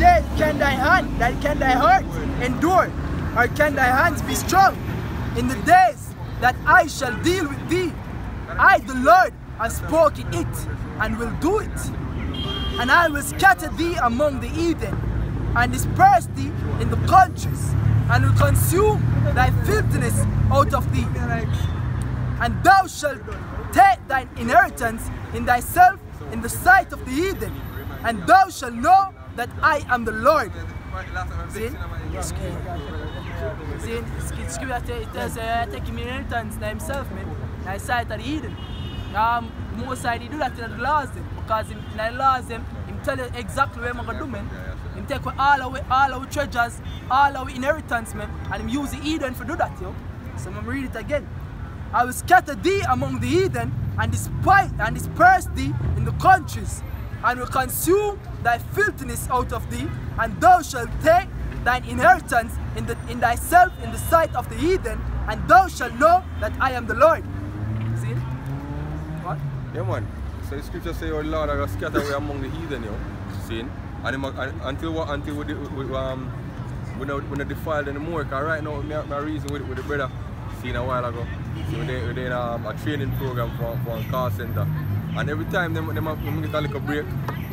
day can thy hand, can thy heart endure, or can thy hands be strong? In the days that I shall deal with thee, I, the Lord, have spoken it, and will do it. And I will scatter thee among the heathen, and disperse thee in the countries, and will consume thy filthiness out of thee. And thou shalt take thine inheritance in thyself in the sight of the heathen, and thou shalt know that I am the Lord. See? Scripture tells take him inheritance in himself, man, in the sight of the heathen. Most I do that in the laws, because in the laws, him tell you exactly what I'm going to do, man. Him take all our treasures, all our inheritance, man, and him use the heathen to do that, yo. So I'm going to read it again. I will scatter thee among the heathen, and disperse thee in the countries, and will consume thy filthiness out of thee, and thou shalt take thine inheritance in thyself in the sight of the heathen, and thou shalt know that I am the Lord. See? What? Yeah, man. So the scripture say, "Your Lord, I will scatter away among the heathen." You see? And until we not defiled anymore. Because right now, my reason with the brother seen a while ago. So we're doing a training program for a call center, and every time them get a little break,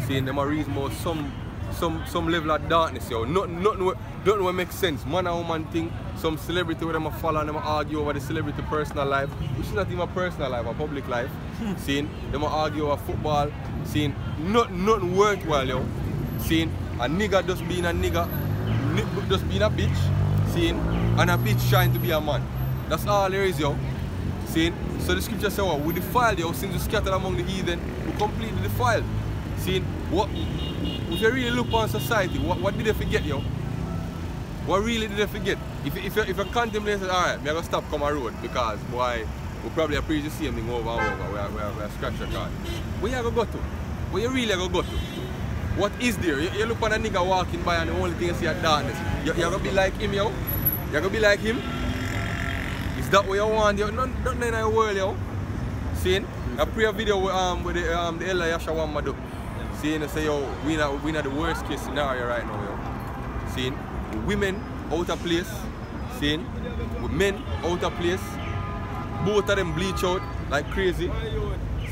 seeing them a reason about some level of darkness, yo. Nothing what makes sense. Man and woman thing, some celebrity where them a follow and them a argue over the celebrity personal life, which is not even a personal life, a public life. Seeing them a argue over football, seeing nothing worthwhile, yo. Seeing a nigga just being a nigga, just being a bitch, seeing, and a bitch trying to be a man. That's all there is, yo. See? So the scripture says, well, we defiled, yo, since we scattered among the heathen, we completely defiled. See? What, if you really look on society, what did they forget, yo? What really did they forget? If you contemplate, alright, I'm going to stop come a road, because, boy, we probably are preaching the same thing over and over. We are scratch record. Where you going to go to? Where you really going to go to? What is there? You look on a nigga walking by and the only thing you see is darkness. You're going to be like him, yo? You're going to be like him? Is that what you want, yo? Nothing in the world, yo. Seeing? I play a video with the Ella Yasha Wamadu. Seeing? I say, yo, we not the worst case scenario right now, yo. Seeing? Women out of place. Seeing? With men out of place. Both of them bleach out like crazy.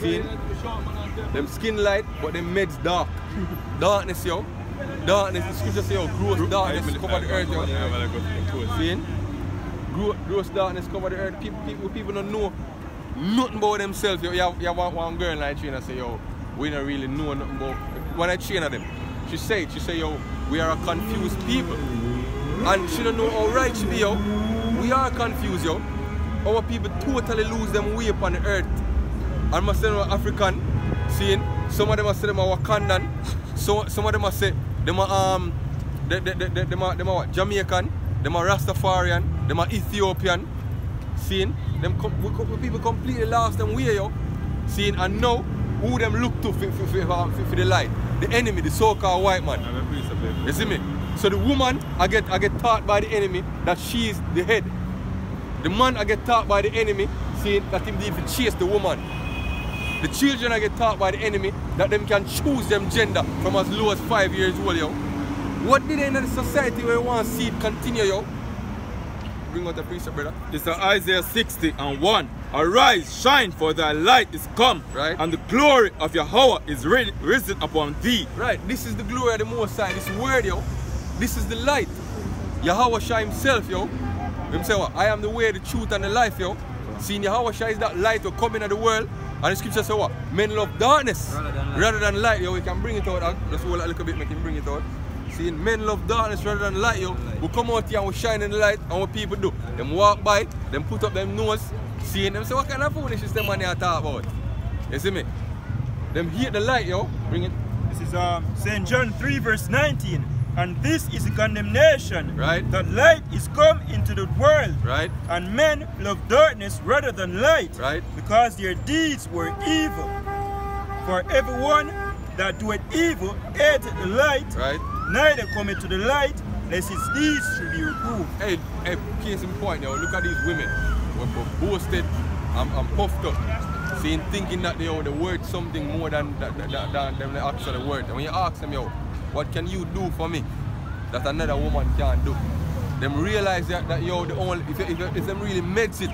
Seeing? Them skin light, but them meds dark. Darkness, yo. Darkness, the scripture say, yo, gross darkness cover the earth, yo. Seeing? Gross darkness cover the earth. People don't know nothing about themselves. You have one girl I train and say, yo, we don't really know nothing about. When I train them, she say, yo, we are a confused people. And she don't know how right she be, yo. We are confused, yo. Our people totally lose them way upon the earth. And must say them are African, seeing some of them say them are Wakandan, some of them are say them are what? Jamaican. Them are Rastafarian, them are Ethiopian, seeing, them people completely lost them way, yo, seeing, and now, who them look to for the light? The enemy, the so-called white man, you see me? So the woman, I get taught by the enemy that she is the head. The man, I get taught by the enemy, seeing that him need to chase the woman. The children, I get taught by the enemy that them can choose them gender from as low as 5 years old, yo. What did they in the society where you want to see it continue, yo? Bring out the precept, brother. This is Isaiah 60:1. Arise, shine, for thy light is come, right? And the glory of Yahweh is risen upon thee. Right, this is the glory of the Most High, this word, yo. This is the light. Yahweh Shai himself, yo. Him say what? I am the way, the truth, and the life, yo. Seeing Yahweh Shai is that light will come into the world. And the scripture say what? Men love darkness rather than light, yo. We can bring it out. Just hold a little bit, make him bring it out. Seeing men love darkness rather than light, yo. We come out here and we shine in the light, and what people do? Them walk by, them put up them nose, seeing them say, what kind of foolishness them man here talk about? You see me? Them hate the light, yo. Bring it. This is St. John 3:19. And this is the condemnation. Right. That light is come into the world. Right. And men love darkness rather than light. Right. Because their deeds were evil. For everyone that doeth evil hateth the light. Right. Neither come into the light, lest his deeds should be reproved. Hey, case in point, yo, look at these women. We're boasted and puffed up. Thinking that they are the word something more than the actual word. And when you ask them, yo, what can you do for me that another woman can't do? Them realize that yo, the only, if them really makes it,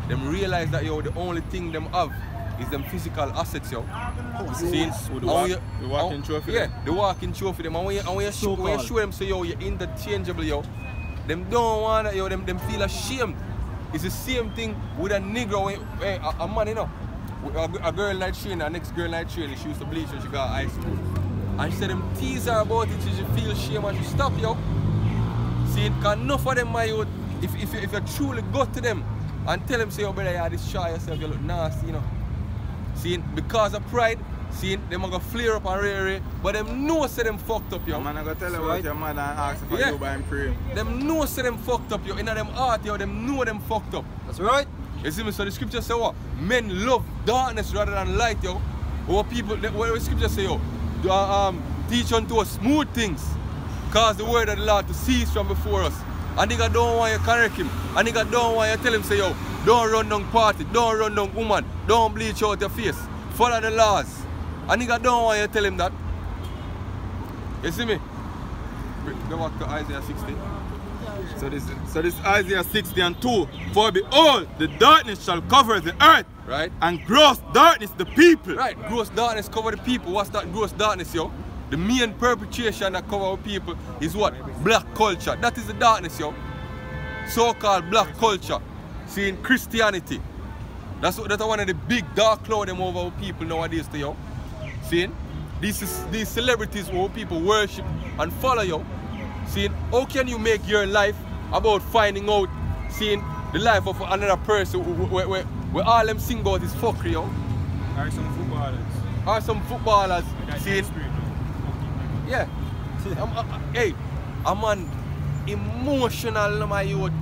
them realize that yo, the only thing them have is them physical assets, yo. See, the walking trophy. Yeah, the walking trophy. Them, and when you show them, say yo, you're interchangeable, yo. Them don't want, yo, them feel ashamed. It's the same thing with a Negro, a man, you know. A girl night trainer, next girl night trainer, she used to bleach when she got high school. And she said them tease her about it, she feel shame and she stop, yo. See, because enough of them, my youth, if you truly go to them and tell them, say, yo, brother, you destroy yourself, you look nasty, you know. See, because of pride, see, them are going to flare up and rare, but them know say them fucked up, yo. Man, I'm going to tell you about your mother and ask for you by him cream. Them know say them fucked up, yo. In them heart, yo, them know them fucked up. That's right. You see me? So the scripture say what? Men love darkness rather than light, yo. What people, what the scripture say, yo? Teach unto us smooth things. Cause the word of the Lord to cease from before us. And nigga don't want you to correct him. And nigga don't want you to tell him, say, yo, don't run down party, don't run down woman, don't bleach out your face. Follow the laws. And nigga don't want you to tell him that. You see me? Go back to Isaiah 60. So this Isaiah 60 and 2. For behold, the darkness shall cover the earth. Right. And gross darkness the people. Right. Gross darkness cover the people. What's that gross darkness, yo? The main perpetration that cover our people is what? Black culture. That is the darkness, yo. So-called black culture. Seeing Christianity. That's one of the big dark cloud them over our people nowadays, yo. Seeing? These celebrities who people worship and follow, yo. Seeing? How can you make your life about finding out, seeing the life of another person where all them sing about is fuckery, yo? Or some footballers. Or some footballers. Seeing? Yeah. Hey, I'm an emotional, my youth.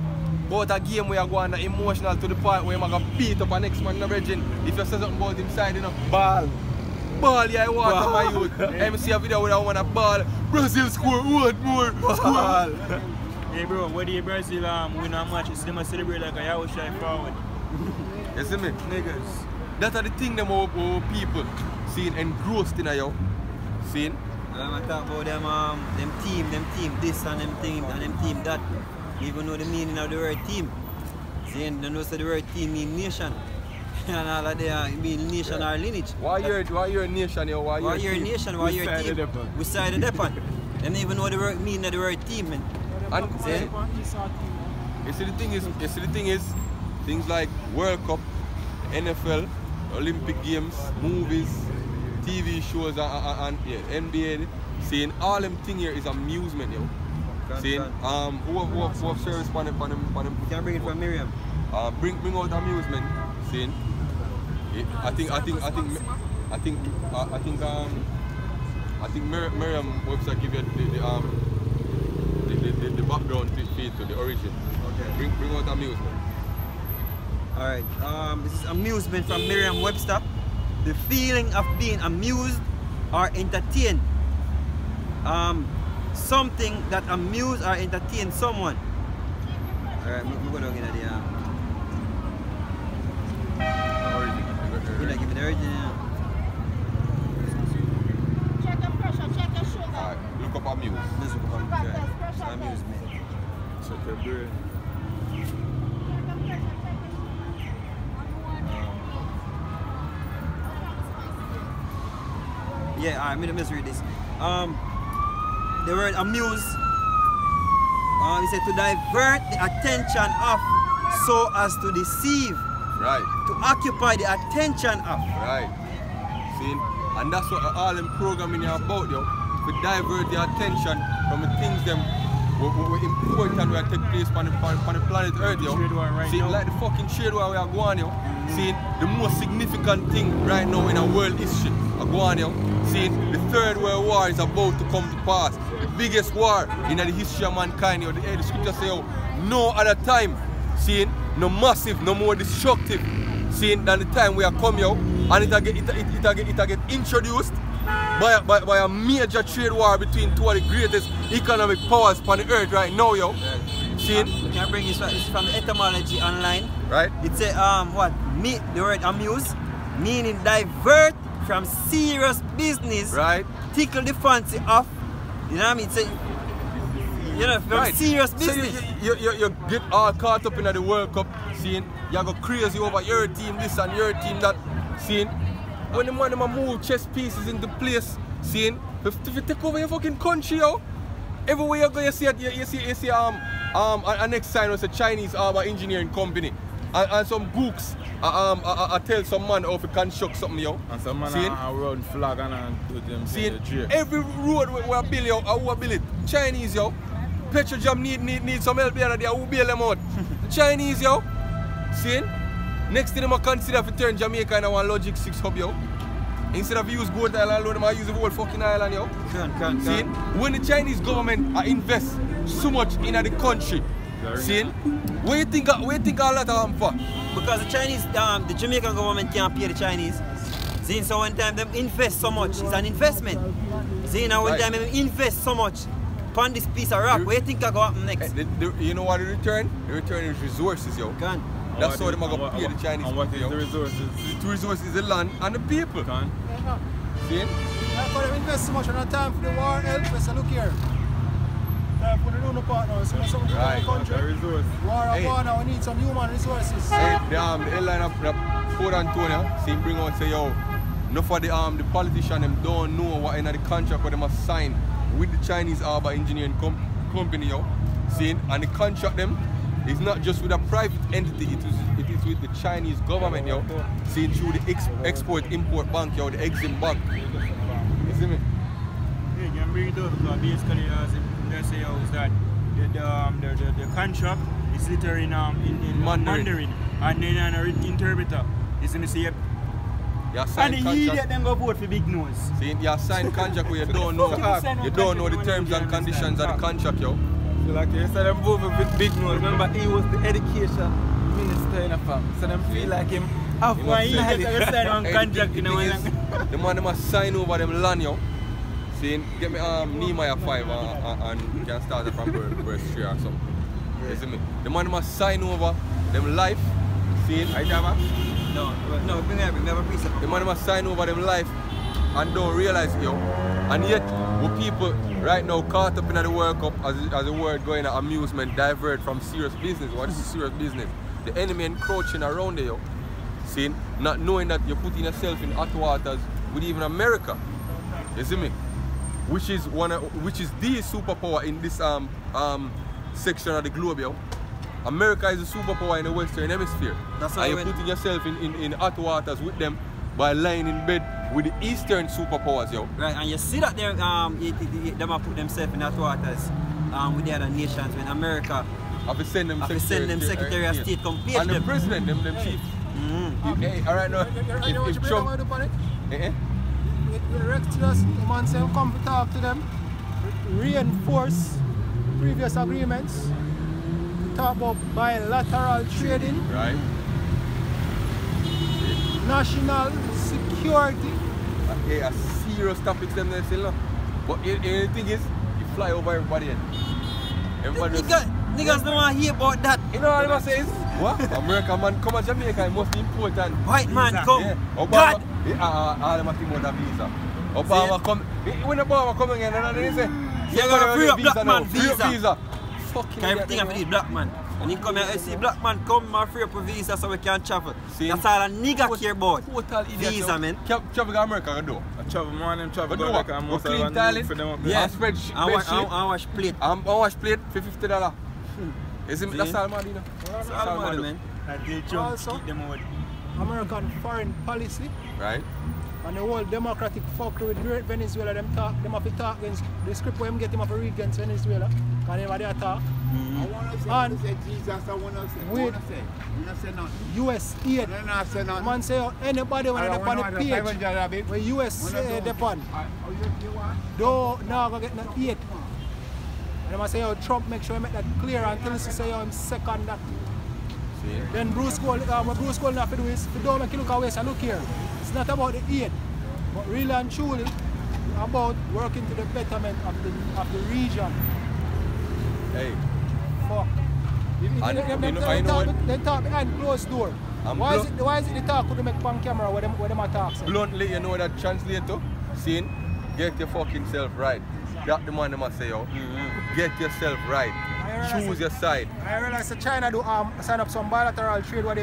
About a game where you go on emotional to the point where you're going to beat up an next man in the region. If you say something about him side, you know. Ball, yeah, I want my youth. I see a video where I want a ball. Brazil score, one more. Ball. Hey bro, what do you Brazil win a match? It's them a celebrate like a Yahushua forward. You see me? Niggas. That's the thing them our people seeing engrossed in yo. Seeing? I talk about them team this and them team and them team that. You even know the meaning of the word team. Saying they know the word team mean nation. And all of them mean nation or lineage. Why you're a nation, yo? Why you're a nation? Why you're a team? We side of Depan. They don't even know the word meaning of the word team, man. And you see the thing is, things like World Cup, NFL, Olympic Games, movies, TV shows and NBA, seeing all them thing here is amusement, yo. Seeing who have service for them. You can bring it from Miriam. Bring out amusement. Seeing, I think Miriam website give you the background feed to the origin. Okay. Bring out amusement. Alright, this is amusement from Merriam-Webster. The feeling of being amused or entertained. Something that amuse or entertain someone. Alright, we're going to get the origin. Give me the origin. Check the pressure, check the sugar. Alright, look up amuse. Let's look up amusement. Check your brain. Yeah, alright, let me read this. The word amuse, he said to divert the attention of so as to deceive. Right. To occupy the attention of. Right. See? And that's what all them programming are about, yo. To divert the attention from the things them were important that take place on the planet Earth, yo. See, like the fucking trade war we are going, yo. See, the most significant thing right now in our world history are going, yo. See, the Third World War is about to come to pass. The biggest war in the history of mankind, yo. The scripture say, yo, no other time, see, no massive, no more destructive, see, than the time we are come, yo. And it get introduced by a major trade war between two of the greatest economic powers on the earth right now, yo. See? We can bring this from the etymology online. Right. It's a the word amuse, meaning divert from serious business. Right. Tickle the fancy of You know what I mean? So, you know, from serious business. So you get all caught up in the World Cup scene. You go crazy over your team this and your team that scene. When the man move chess pieces into place, scene, if you take over your fucking country, yo, everywhere you go, you see next sign was a Chinese engineering company. And some books I tell some man how to construct something, yo. And some man run flag and do them. See, every road we build, yo, who build it? Chinese, yo. Petrojam need some help there, who bail them out? Chinese, yo. See? Next thing them consider to turn Jamaica into one logistics hub, yo. Instead of use Goat Island, they use the whole fucking island, yo. See? When the Chinese government invest so much in the country, see? What you think all that for? Because the Chinese, the Jamaican government can't pay the Chinese. See, so one time them invest so much, it's an investment. See, now one time them invest so much upon this piece of rock, what you think I go happen next? You know what the return? The return is resources, yo. That's how they're going to pay the Chinese. And what is the resources? The resources is the land and the people. See? I can't invest so much on time for the war help. Let's look here. Time for the new partner. So something for the country. War of war now, we need some human resources. Hey, the airline of Port Antonio, see him bring out say, yo, enough of the politicians them don't know what in the contract what they must sign with the Chinese Harbour Engineering company, yo. See, and the contract them is not just with a private entity, it is with the Chinese government, yo. See, through the Export-Import Bank, yo, the Exim Bank. You see me? Yeah, you can bring it up because basically, as they say, is that the contract is literally in Mandarin and then an interpreter. You see me say, and the idiot then go vote for big nose. See, you sign contract where you don't know the terms and conditions of the contract, yo. So like you said, them vote with big nose. Remember, he was the education minister in a farm. So them feel like him have one contract in a the man must sign over them land, yo. See, get me Nehemiah 5 and you can start it from verse 3 or something. You see me? The man must sign over them life. See, I have No, bring a piece of the man must sign over them life and don't realize it, yo. And yet, with people right now caught up in the World Cup as a word going to amusement, divert from serious business. What is serious business? The enemy encroaching around there, yo. See, not knowing that you're putting yourself in hot waters with even America. You see me? Which is the superpower in this section of the globe, yo. America is a superpower in the Western Hemisphere. That's and you're putting yourself in hot waters with them by lying in bed with the Eastern superpowers, yo. Right, and you see that they're them put themselves in hot waters with the other nations when America have to send them Secretary of State completely. And the president, them chief. Hey, all right now. If Trump, the man say come to talk to them, reinforce previous agreements, talk about bilateral trading, right? National security. Okay, a serious topic them there still. But the thing is, you fly over everybody. Everybody niggas don't want to hear about that. You know what I say? What? American man come to Jamaica, it must be important. White man come. Yeah. Obama, God! All them think about a visa. Obama come. When Obama come again, and they say, you're going to free up black man visa. Fucking everything I need black man. When you come here, I see black man come and free up a visa so we can travel. See? That's all a nigga care about. Total idiot. Visa, man. Travel to America, I do. I travel more than travel to America. I'm most clean toilet. Yeah. I wash plate. I wash plate for $50. That's all mad, you know. That's all mad, man. And they jump, keep them out. American foreign policy. Right. And the whole democratic fuckery with Great Venezuela, them have to talk against the script where them get them have to read against Venezuela. Because they have to talk. And with US aid, the man say anybody when they're on the page where US depend, don't now go get no aid. And they say how Trump make sure he make that clear until he say I'm second that. Then Bruce Gold, what Bruce Gold have to do is, if you don't make you look away, say look here. It's not about the aid, but really and truly about working to the betterment of the region. Hey. Fuck. They talk behind closed door. Why is it the talk could make on camera where them are talking? Bluntly, you know that translator? Saying, get your fucking self right. That the man they must say, yo. Get yourself right. Choose your side. I realize that China do sign up some bilateral trade where they